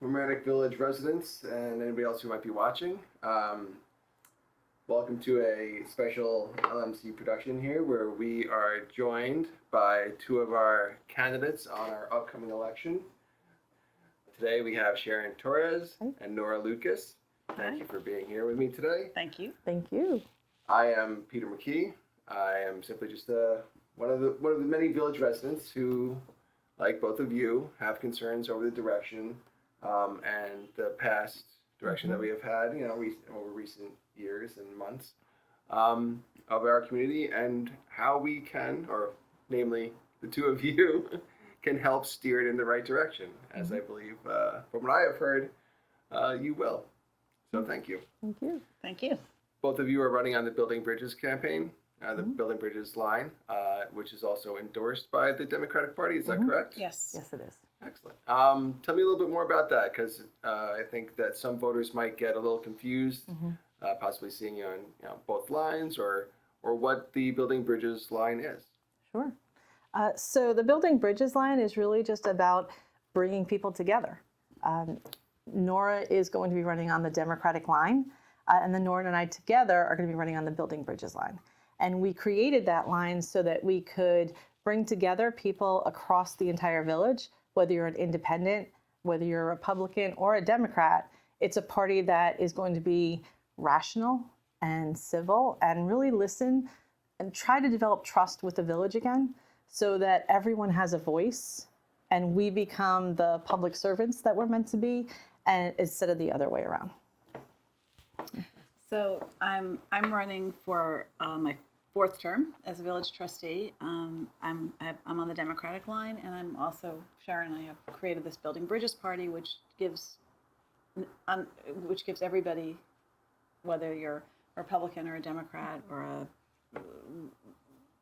Romantic Village residents and anybody else who might be watching. Welcome to a special LMC production here where we are joined by two of our candidates on our upcoming election. Today we have Sharon Torres and Nora Lucas. Thank you for being here with me today. Thank you. Thank you. I am Peter McKee. I am simply just one of the many village residents who, like both of you, have concerns over the direction and the past direction that we have had, over recent years and months of our community, and how we can, or namely the two of you, can help steer it in the right direction, as I believe, from what I have heard, you will. So thank you. Thank you. Thank you. Both of you are running on the Building Bridges campaign, the Building Bridges line, which is also endorsed by the Democratic Party. Is that correct? Yes. Yes, it is. Excellent. Tell me a little bit more about that, because I think that some voters might get a little confused, possibly seeing you on both lines, or what the Building Bridges line is. Sure. So the Building Bridges line is really just about bringing people together. Nora is going to be running on the Democratic line, and then Nora and I together are going to be running on the Building Bridges line. And we created that line so that we could bring together people across the entire village, whether you're an independent, whether you're a Republican or a Democrat. It's a party that is going to be rational and civil and really listen and try to develop trust with the village again so that everyone has a voice and we become the public servants that we're meant to be, and instead of the other way around. So I'm running for my fourth term as a village trustee. I'm on the Democratic line, and I'm also, Sharon and I have created this Building Bridges party, which gives everybody, whether you're a Republican or a Democrat or a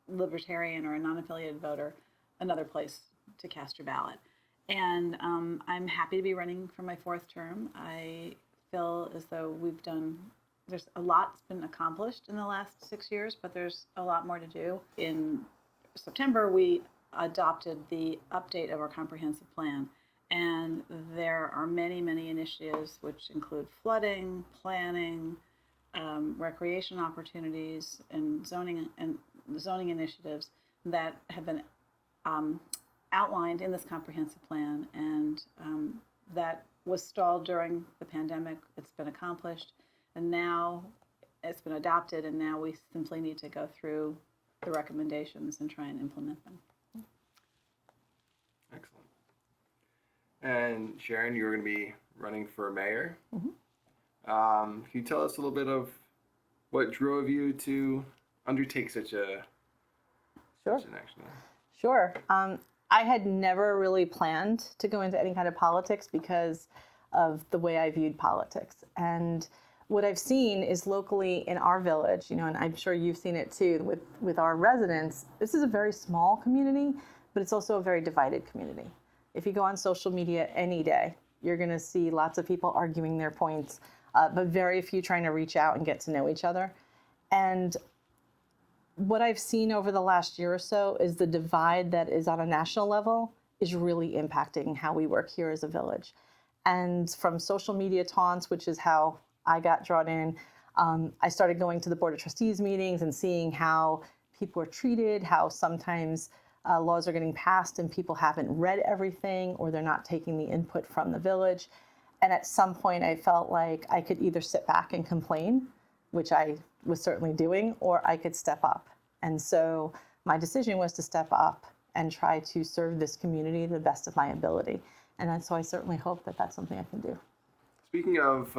Libertarian or a non-affiliated voter, another place to cast your ballot. And I'm happy to be running for my fourth term. I feel as though there's a lot that's been accomplished in the last 6 years, but there's a lot more to do. In September, we adopted the update of our comprehensive plan, and there are many, many initiatives which include flooding, planning, recreation opportunities, and zoning initiatives that have been outlined in this comprehensive plan, and that was stalled during the pandemic. It's been accomplished. And now it's been adopted, and now we simply need to go through the recommendations and try and implement them. Excellent. And Sharon, you're going to be running for mayor. Can you tell us a little bit of what drove you to undertake such an action? Sure. I had never really planned to go into any kind of politics because of the way I viewed politics. And what I've seen is locally in our village, and I'm sure you've seen it too with our residents, this is a very small community, but it's also a very divided community. If you go on social media any day, you're going to see lots of people arguing their points, but very few trying to reach out and get to know each other. And what I've seen over the last year or so is the divide that is on a national level is really impacting how we work here as a village. And from social media taunts, which is how I got drawn in, I started going to the Board of Trustees meetings and seeing how people are treated, how sometimes laws are getting passed and people haven't read everything or they're not taking the input from the village. And at some point I felt like I could either sit back and complain, which I was certainly doing, or I could step up. And so my decision was to step up and try to serve this community to the best of my ability. And so I certainly hope that that's something I can do. Speaking of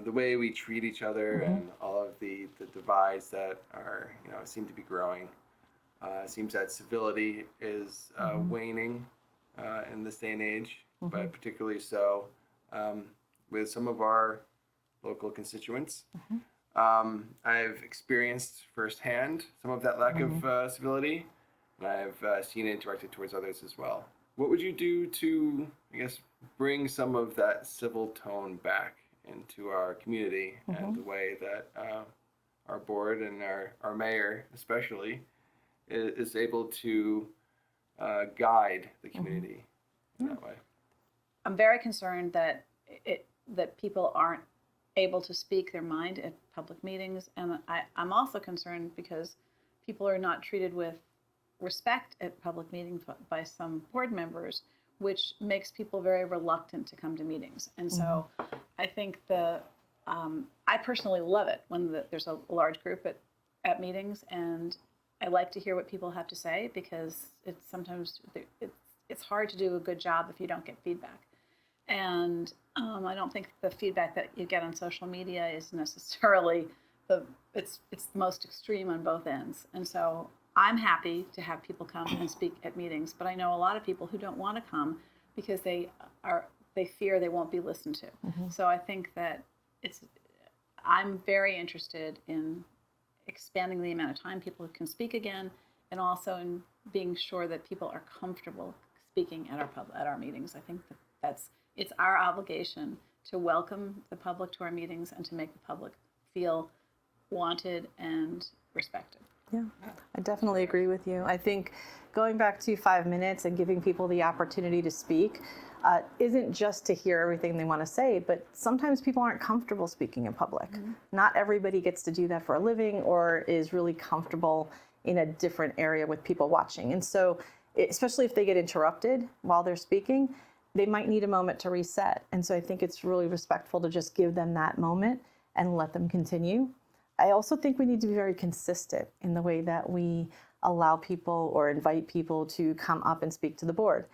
the way we treat each other and all of the divides that are, seem to be growing, it seems that civility is waning in this day and age, but particularly so with some of our local constituents. I've experienced firsthand some of that lack of civility, and I've seen it directed towards others as well. What would you do to, bring some of that civil tone back into our community and the way that our board and our mayor especially is able to guide the community in that way? I'm very concerned that that people aren't able to speak their mind at public meetings, and I'm also concerned because people are not treated with respect at public meetings by some board members, which makes people very reluctant to come to meetings. And so I think I personally love it when there's a large group at meetings, and I like to hear what people have to say, because it's hard to do a good job if you don't get feedback. And I don't think the feedback that you get on social media is necessarily it's the most extreme on both ends. And so I'm happy to have people come and speak at meetings, but I know a lot of people who don't want to come because they fear they won't be listened to. So I think that I'm very interested in expanding the amount of time people can speak again, and also in being sure that people are comfortable speaking at our meetings. I think it's our obligation to welcome the public to our meetings and to make the public feel wanted and respected. Yeah, I definitely agree with you. I think going back to 5 minutes and giving people the opportunity to speak isn't just to hear everything they want to say, but sometimes people aren't comfortable speaking in public. Not everybody gets to do that for a living or is really comfortable in a different area with people watching. And so, especially if they get interrupted while they're speaking, they might need a moment to reset. And so I think it's really respectful to just give them that moment and let them continue. I also think we need to be very consistent in the way that we allow people or invite people to come up and speak to the board.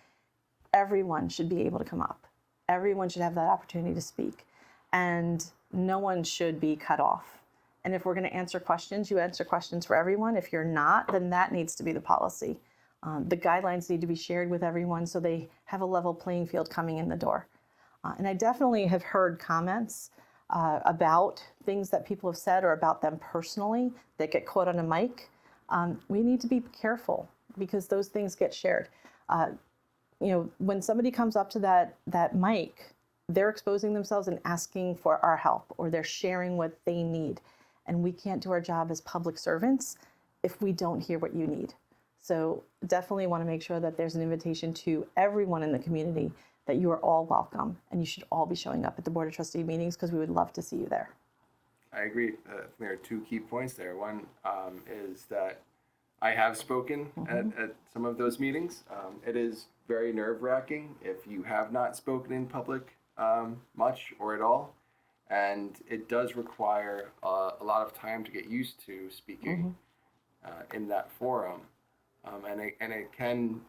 Everyone should be able to come up. Everyone should have that opportunity to speak. And no one should be cut off. And if we're going to answer questions, you answer questions for everyone. If you're not, then that needs to be the policy. The guidelines need to be shared with everyone so they have a level playing field coming in the door. And I definitely have heard comments about things that people have said or about them personally that get caught on a mic. We need to be careful because those things get shared. When somebody comes up to that mic, they're exposing themselves and asking for our help, or they're sharing what they need. And we can't do our job as public servants if we don't hear what you need. So definitely want to make sure that there's an invitation to everyone in the community that you are all welcome, and you should all be showing up at the Board of Trustee meetings because we would love to see you there. I agree. There are two key points there. One is that I have spoken at some of those meetings. It is very nerve-wracking if you have not spoken in public much or at all. And it does require a lot of time to get used to speaking in that forum. And it can,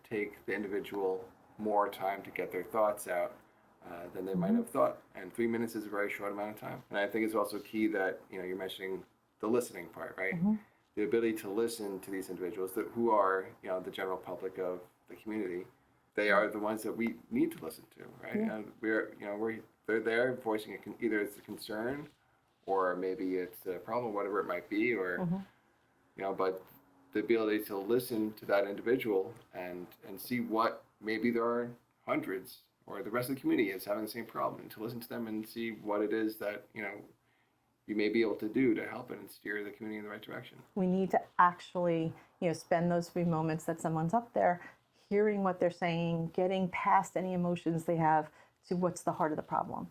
take the individual more time to get their thoughts out than they might have thought. And 3 minutes is a very short amount of time. And I think it's also key that, you're mentioning the listening part, right? The ability to listen to these individuals who are, the general public of the community. They are the ones that we need to listen to, right? Yeah. And they're there voicing either it's a concern or maybe it's a problem, whatever it might be, or, but the ability to listen to that individual and see what maybe there are hundreds or the rest of the community is having the same problem, and to listen to them and see what it is that, you may be able to do to help it and steer the community in the right direction. We need to actually, spend those few moments that someone's up there, hearing what they're saying, getting past any emotions they have to what's the heart of the problem.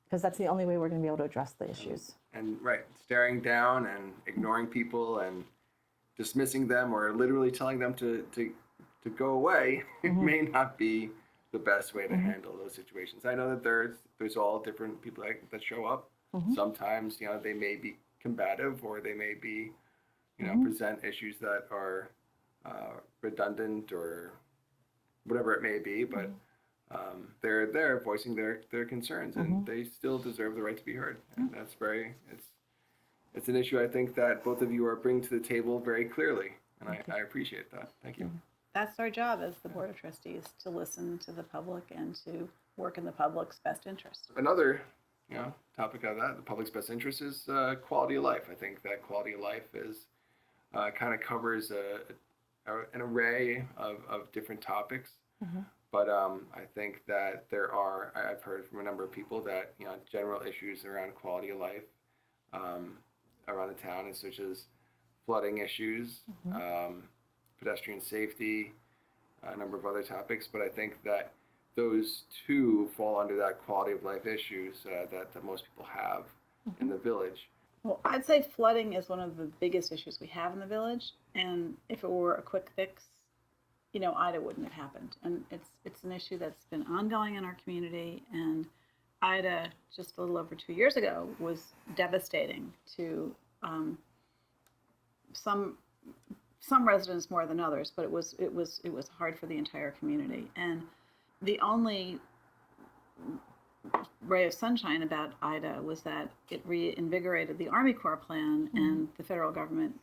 Because that's the only way we're going to be able to address the issues. And staring down and ignoring people and dismissing them or literally telling them to go away may not be the best way to handle those situations. I know that there's all different people that show up. Sometimes, they may be combative, or they may be, present issues that are redundant or whatever it may be, but they're there voicing their concerns, and they still deserve the right to be heard. And that's it's an issue I think that both of you are bringing to the table very clearly, and I appreciate that. Thank you. That's our job as the Board of Trustees, to listen to the public and to work in the public's best interest. Another topic of that, the public's best interest, is quality of life. I think that quality of life is kind of covers an array of different topics. But I think that I've heard from a number of people that, general issues around quality of life around the town, such as flooding issues, pedestrian safety, a number of other topics. But I think that those two fall under that quality of life issues that most people have in the village. Well, I'd say flooding is one of the biggest issues we have in the village, and if it were a quick fix, Ida wouldn't have happened. And it's an issue that's been ongoing in our community, and Ida, just a little over 2 years ago, was devastating to some residents more than others, but it was hard for the entire community. And the only ray of sunshine about Ida was that it reinvigorated the Army Corps plan, and the federal government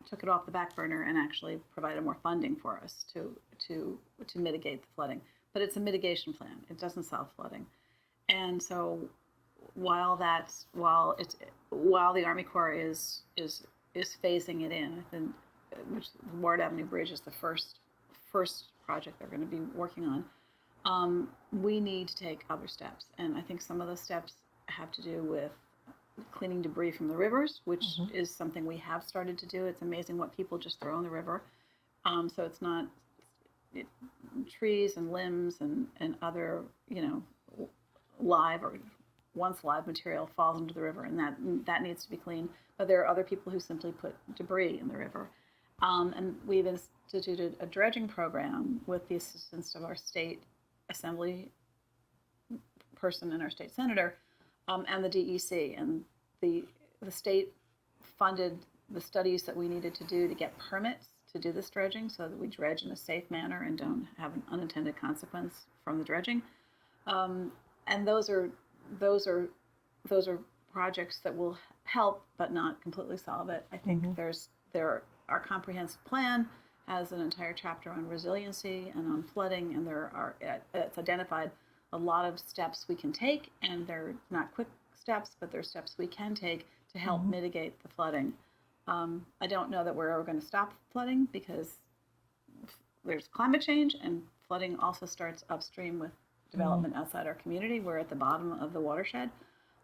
took it off the back burner and actually provided more funding for us to mitigate the flooding. But it's a mitigation plan; it doesn't solve flooding. And so, while the Army Corps is phasing it in, I think, which Ward Avenue Bridge is the first project they're going to be working on. We need to take other steps, and I think some of those steps have to do with cleaning debris from the rivers, which is something we have started to do. It's amazing what people just throw in the river. So it's not trees and limbs and other, live or once live material falls into the river, and that needs to be cleaned. But there are other people who simply put debris in the river. And we've instituted a dredging program with the assistance of our state assembly person and our state senator, and the DEC. And the state funded the studies that we needed to do to get permits to do this dredging, so that we dredge in a safe manner and don't have an unintended consequence from the dredging. And those are projects that will help, but not completely solve it. I think our comprehensive plan has an entire chapter on resiliency and on flooding, and it's identified a lot of steps we can take, and they're not quick steps, but they're steps we can take to help mitigate the flooding. I don't know that we're ever going to stop flooding, because there's climate change, and flooding also starts upstream with development outside our community. We're at the bottom of the watershed,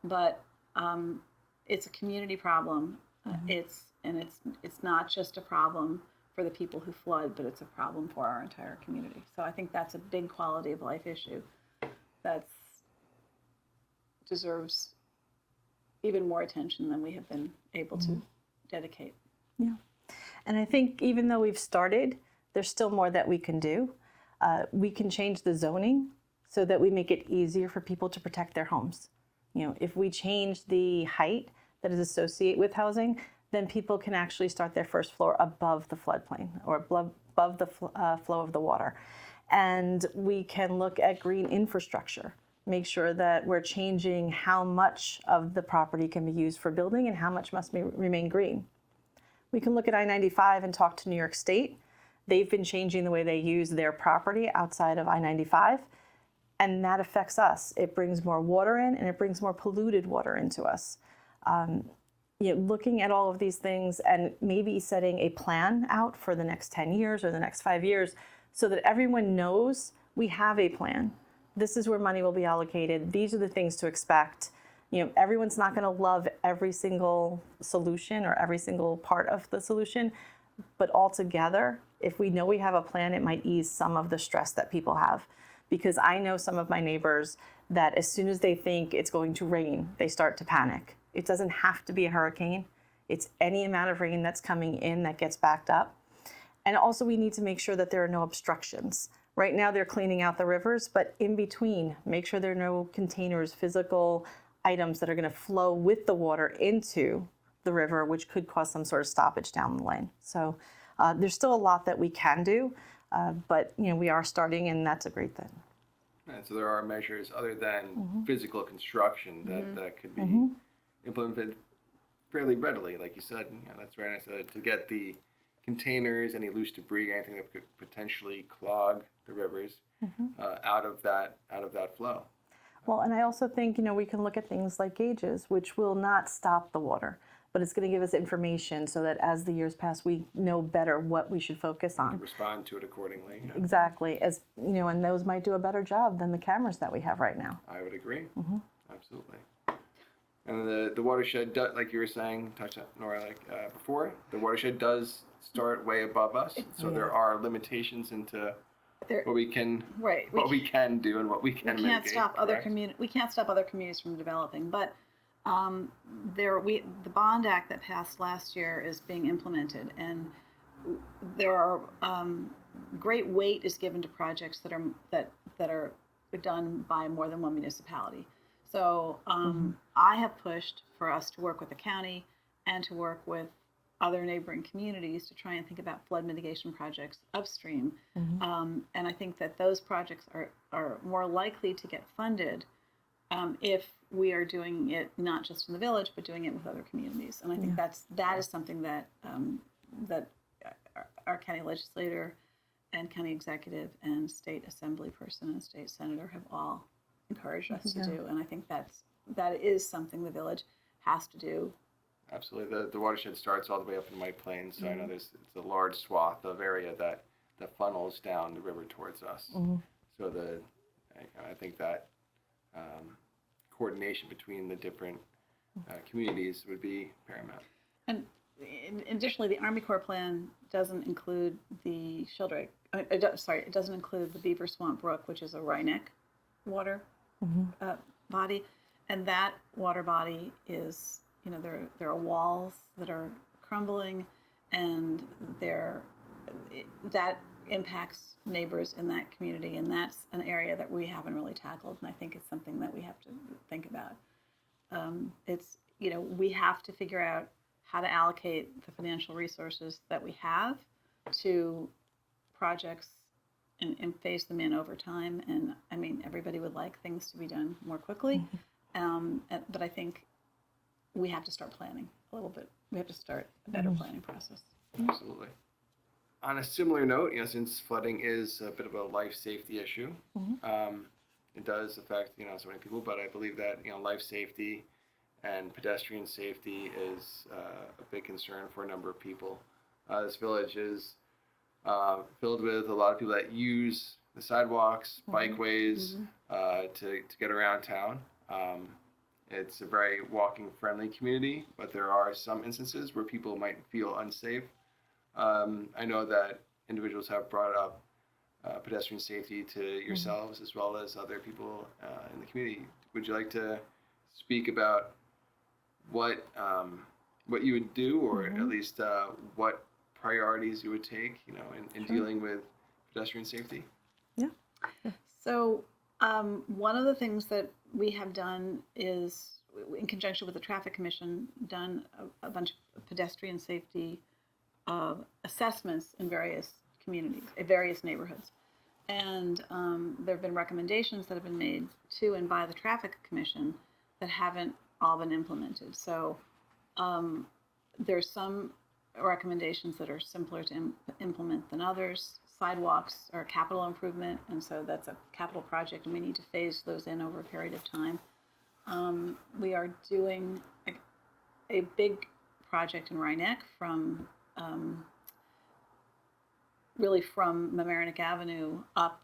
but it's a community problem. It's not just a problem for the people who flood, but it's a problem for our entire community. So I think that's a big quality of life issue that deserves even more attention than we have been able to dedicate. Yeah. And I think even though we've started, there's still more that we can do. We can change the zoning so that we make it easier for people to protect their homes. If we change the height that is associated with housing, then people can actually start their first floor above the floodplain or above the flow of the water. And we can look at green infrastructure, make sure that we're changing how much of the property can be used for building and how much must remain green. We can look at I-95 and talk to New York State. They've been changing the way they use their property outside of I-95, and that affects us. It brings more water in, and it brings more polluted water into us. Looking at all of these things and maybe setting a plan out for the next 10 years or the next 5 years so that everyone knows we have a plan. This is where money will be allocated. These are the things to expect. Everyone's not going to love every single solution or every single part of the solution, but altogether, if we know we have a plan, it might ease some of the stress that people have. Because I know some of my neighbors that as soon as they think it's going to rain, they start to panic. It doesn't have to be a hurricane. It's any amount of rain that's coming in that gets backed up. And also we need to make sure that there are no obstructions. Right now they're cleaning out the rivers, but in between, make sure there are no containers, physical items that are going to flow with the water into the river, which could cause some sort of stoppage down the lane. So there's still a lot that we can do, but we are starting, and that's a great thing. And so there are measures other than physical construction that could be implemented fairly readily, like you said. That's very nice to get the containers, any loose debris, anything that could potentially clog the rivers out of that flow. Well, and I also think we can look at things like gauges, which will not stop the water, but it's going to give us information so that as the years pass, we know better what we should focus on. Respond to it accordingly. Yeah. Exactly, and those might do a better job than the cameras that we have right now. I would agree. Absolutely. And the watershed, like you were saying, touched on Nora, before, the watershed does start way above us, so there are limitations into There, what we can right. what we can do and what we can we can't mitigate, stop other correct? we can't stop other communities from developing, but the Bond Act that passed last year is being implemented, and there are great weight is given to projects that are done by more than one municipality. So I have pushed for us to work with the county and to work with other neighboring communities to try and think about flood mitigation projects upstream. And I think that those projects are more likely to get funded if we are doing it not just in the village, but doing it with other communities. And I think that is something that that our county legislator and county executive and state assembly person and state senator have all encouraged us to do. And I think that is something the village has to do. Absolutely. The watershed starts all the way up in White Plains, so I know it's a large swath of area that funnels down the river towards us. So I think that coordination between the different communities would be paramount. And additionally, the Army Corps plan doesn't include the Sheldrake. It doesn't include the Beaver Swamp Brook, which is a Rhineck water body, and that water body is, there are walls that are crumbling, and that impacts neighbors in that community, and that's an area that we haven't really tackled, and I think it's something that we have to think about. We have to figure out how to allocate the financial resources that we have to projects and phase them in over time. And I mean, everybody would like things to be done more quickly, but I think we have to start planning a little bit. We have to start a better planning process. Absolutely. On a similar note, since flooding is a bit of a life safety issue, it does affect so many people. But I believe that life safety and pedestrian safety is a big concern for a number of people. This village is filled with a lot of people that use the sidewalks, bikeways to get around town. It's a very walking-friendly community, but there are some instances where people might feel unsafe. I know that individuals have brought up pedestrian safety to yourselves as well as other people in the community. Would you like to speak about what you would do, or at least what priorities you would take, in dealing with pedestrian safety? Yeah. So one of the things that we have done is, in conjunction with the Traffic Commission, done a bunch of pedestrian safety assessments in various communities, in various neighborhoods. And there have been recommendations that have been made to and by the Traffic Commission that haven't all been implemented. So there's some recommendations that are simpler to implement than others. Sidewalks are a capital improvement, and so that's a capital project, and we need to phase those in over a period of time. We are doing a big project in Rhineck from Mamaroneck Avenue up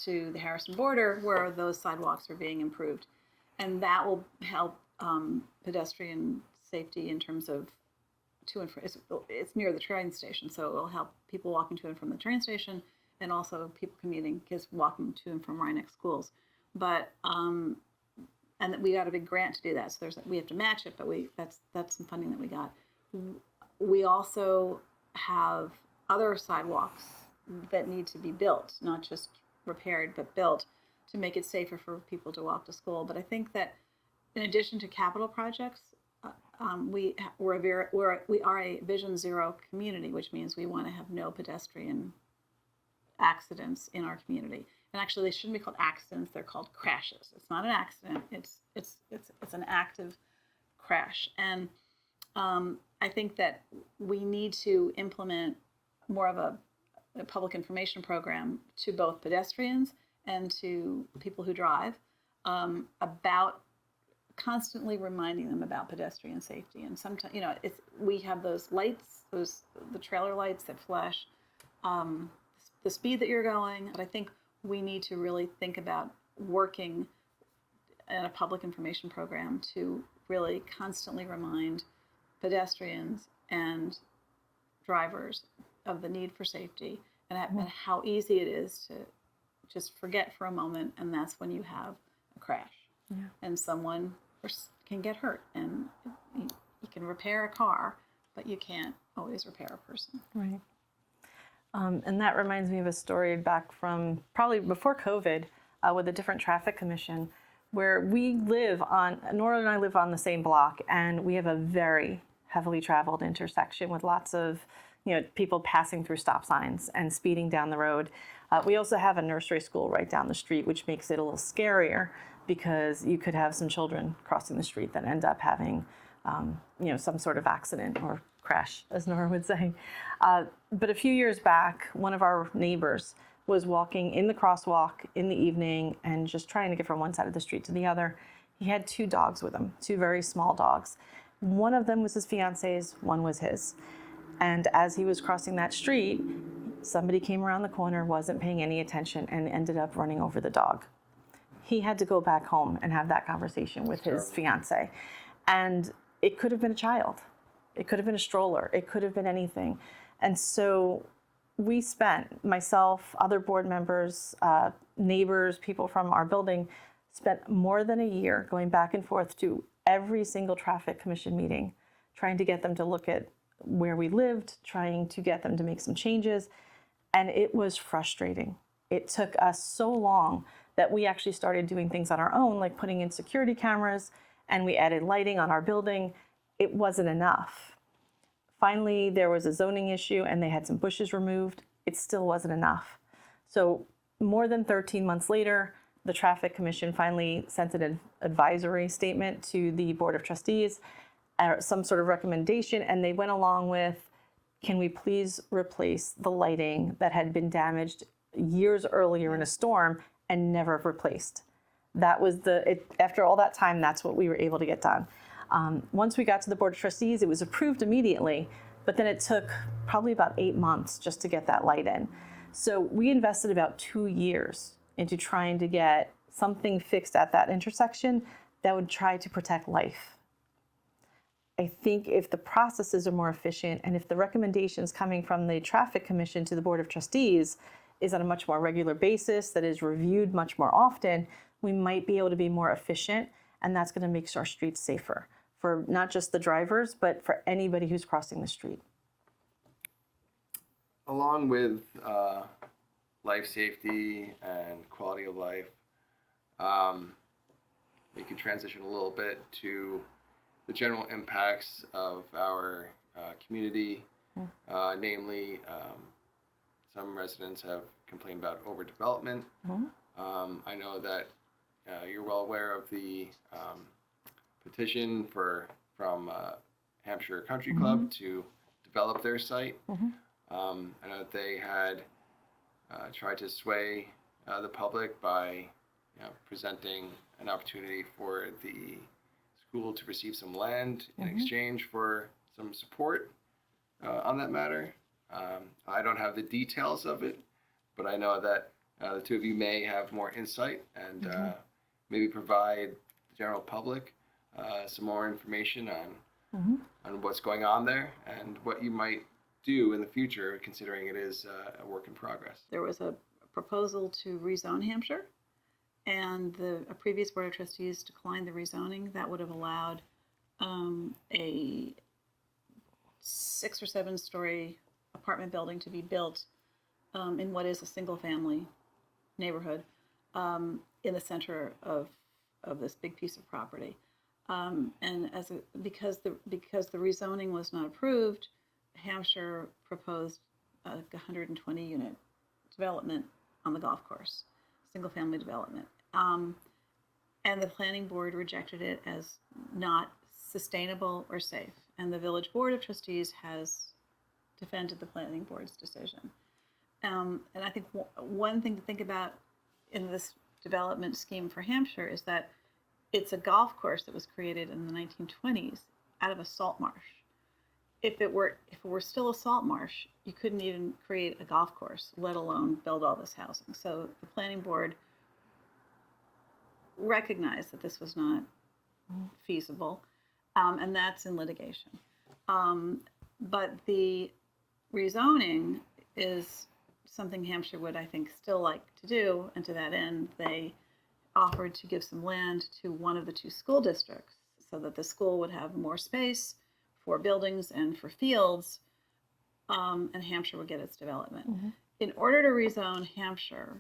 to the Harrison border, where those sidewalks are being improved. And that will help pedestrian safety in terms of to and from. It's near the train station, so it will help people walking to and from the train station, and also people commuting, kids walking to and from Rhineck schools. But and we got a big grant to do that, so we have to match it, but that's some funding that we got. We also have other sidewalks that need to be built, not just repaired, but built to make it safer for people to walk to school. But I think that in addition to capital projects, we are a Vision Zero community, which means we want to have no pedestrian accidents in our community. And actually, they shouldn't be called accidents; they're called crashes. It's not an accident; it's an active crash. And I think that we need to implement more of a public information program to both pedestrians and to people who drive about constantly reminding them about pedestrian safety. And sometimes, we have those lights, the trailer lights that flash the speed that you're going. But I think we need to really think about working in a public information program to really constantly remind pedestrians and drivers of the need for safety and how easy it is to just forget for a moment, and that's when you have a crash. Yeah. And someone can get hurt, and you can repair a car, but you can't always repair a person. Right. And that reminds me of a story back from probably before COVID with a different traffic commission, where we live on, Nora and I live on the same block, and we have a very heavily traveled intersection with lots of people passing through stop signs and speeding down the road. We also have a nursery school right down the street, which makes it a little scarier because you could have some children crossing the street that end up having some sort of accident or crash, as Nora would say. But a few years back, one of our neighbors was walking in the crosswalk in the evening and just trying to get from one side of the street to the other. He had 2 dogs with him, 2 very small dogs. One of them was his fiance's, one was his. And as he was crossing that street, somebody came around the corner, wasn't paying any attention, and ended up running over the dog. He had to go back home and have that conversation with his fiance. And it could have been a child. It could have been a stroller. It could have been anything. And so we spent, myself, other board members, neighbors, people from our building, spent more than a year going back and forth to every single traffic commission meeting, trying to get them to look at where we lived, trying to get them to make some changes. And it was frustrating. It took us so long that we actually started doing things on our own, like putting in security cameras, and we added lighting on our building. It wasn't enough. Finally, there was a zoning issue and they had some bushes removed. It still wasn't enough. So more than 13 months later, the Traffic Commission finally sent an advisory statement to the Board of Trustees, some sort of recommendation, and they went along with, can we please replace the lighting that had been damaged years earlier in a storm and never replaced. That was after all that time, that's what we were able to get done. Once we got to the Board of Trustees, it was approved immediately, but then it took probably about 8 months just to get that light in. So we invested about 2 years into trying to get something fixed at that intersection that would try to protect life. I think if the processes are more efficient and if the recommendations coming from the Traffic Commission to the Board of Trustees is on a much more regular basis, that is reviewed much more often, we might be able to be more efficient, and that's going to make our streets safer for not just the drivers, but for anybody who's crossing the street. Along with life safety and quality of life, we can transition a little bit to the general impacts of our community, namely some residents have complained about overdevelopment. I know that you're well aware of the petition from Hampshire Country Club to develop their site. I know that they had tried to sway the public by presenting an opportunity for the school to receive some land in exchange for some support on that matter. I don't have the details of it, but I know that the two of you may have more insight and maybe provide the general public some more information on what's going on there and what you might do in the future, considering it is a work in progress. There was a proposal to rezone Hampshire, and a previous Board of Trustees declined the rezoning. That would have allowed a 6 or 7 story apartment building to be built in what is a single family neighborhood in the center of this big piece of property. And because the rezoning was not approved, Hampshire proposed a 120 unit development on the golf course, single family development. And the planning board rejected it as not sustainable or safe. And the village board of trustees has defended the planning board's decision. And I think one thing to think about in this development scheme for Hampshire is that it's a golf course that was created in the 1920s out of a salt marsh. If it were still a salt marsh, you couldn't even create a golf course, let alone build all this housing. So the planning board recognized that this was not feasible, and that's in litigation. But the rezoning is something Hampshire would, I think, still like to do, and to that end, they offered to give some land to one of the two school districts so that the school would have more space for buildings and for fields, and Hampshire would get its development. In order to rezone Hampshire,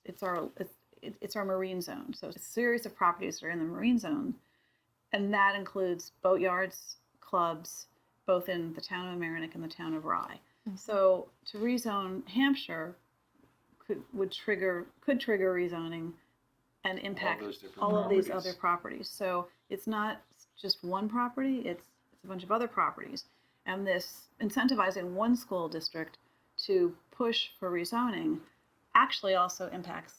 it's our marine zone. So it's a series of properties that are in the marine zone, and that includes boatyards, clubs, both in the town of Mamaroneck and the town of Rye. So to rezone Hampshire could trigger rezoning and impact all of these other properties. So it's not just one property, it's a bunch of other properties. And this incentivizing one school district to push for rezoning actually also impacts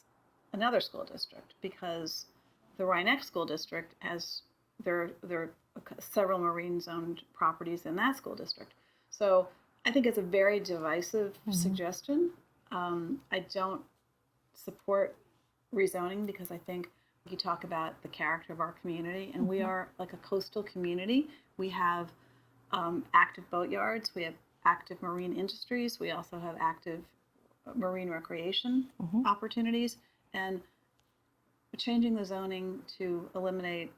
another school district, because the Rye-Neck School District has there are several marine zoned properties in that school district. So I think it's a very divisive suggestion. I don't support rezoning because I think you talk about the character of our community, and we are like a coastal community. We have active boatyards, we have active marine industries, we also have active marine recreation opportunities, and changing the zoning to eliminate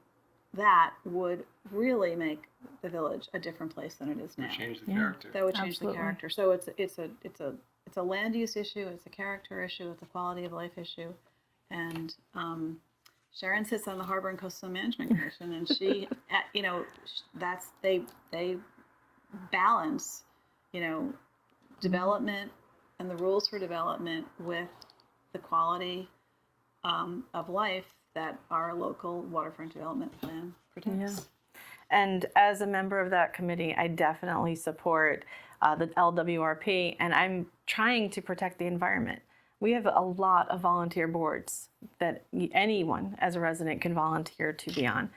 that would really make the village a different place than it is now. Change the character. That would change the character. So it's a land use issue, it's a character issue, it's a quality of life issue, and Sharon sits on the Harbor and Coastal Management Commission, and she, they balance, development and the rules for development with the quality of life that our local waterfront development plan protects. And as a member of that committee, I definitely support the LWRP, and I'm trying to protect the environment. We have a lot of volunteer boards that anyone as a resident can volunteer to be on.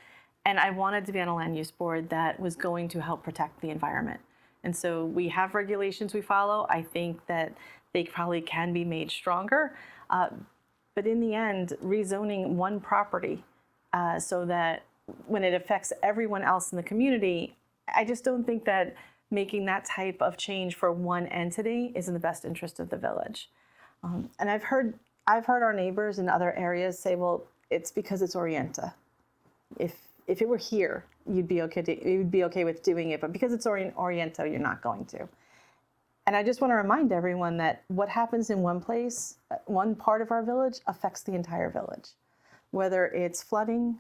And I wanted to be on a land use board that was going to help protect the environment. And so we have regulations we follow. I think that they probably can be made stronger. But in the end, rezoning one property so that when it affects everyone else in the community, I just don't think that making that type of change for one entity is in the best interest of the village. And I've heard our neighbors in other areas say, well, it's because it's Orienta. If it were here, you'd be okay with doing it, but because it's Orienta, you're not going to. And I just want to remind everyone that what happens in one place, one part of our village, affects the entire village. Whether it's flooding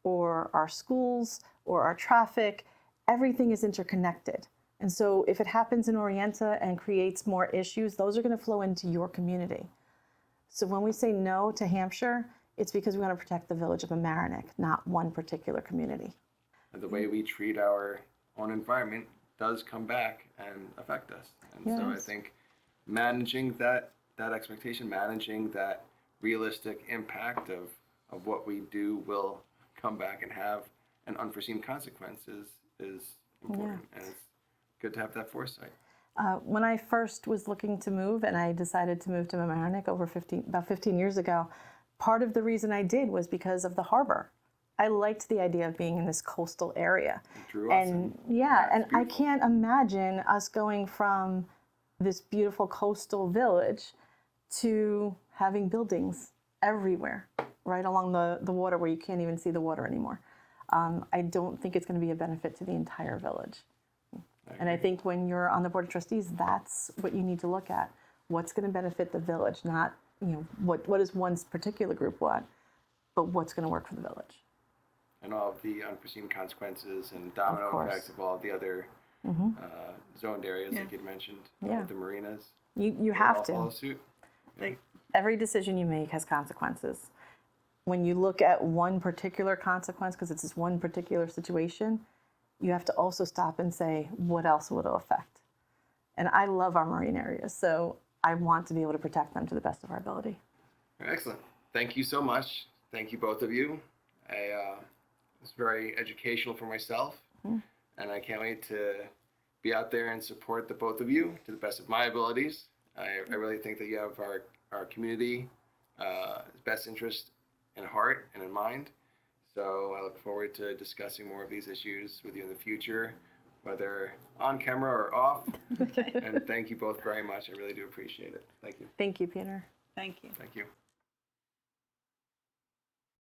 or our schools or our traffic, everything is interconnected. And so if it happens in Orienta and creates more issues, those are going to flow into your community. So when we say no to Hampshire, it's because we want to protect the village of Mamaroneck, not one particular community. And the way we treat our own environment does come back and affect us. And so I think managing that expectation, managing that realistic impact of what we do will come back and have an unforeseen consequences is important. And it's good to have that foresight. When I first was looking to move, and I decided to move to Mamaroneck about 15 years ago, part of the reason I did was because of the harbor. I liked the idea of being in this coastal area. It drew us in. And I can't imagine us going from this beautiful coastal village to having buildings everywhere, right along the water where you can't even see the water anymore. I don't think it's going to be a benefit to the entire village. And I think when you're on the Board of Trustees, that's what you need to look at. What's going to benefit the village, not what does one particular group want, but what's going to work for the village. And all of the unforeseen consequences and domino effects of all the other zoned areas like you'd mentioned, with the marinas. You have to. Follow suit. Every decision you make has consequences. When you look at one particular consequence, because it's this one particular situation, you have to also stop and say, what else will it affect? And I love our marine areas, so I want to be able to protect them to the best of our ability. Excellent. Thank you so much. Thank you, both of you. It's very educational for myself, and I can't wait to be out there and support the both of you to the best of my abilities. I really think that you have our community best interest in heart and in mind. So I look forward to discussing more of these issues with you in the future whether on camera or off. And thank you both very much. I really do appreciate it. Thank you. Thank you, Peter. Thank you. Thank you.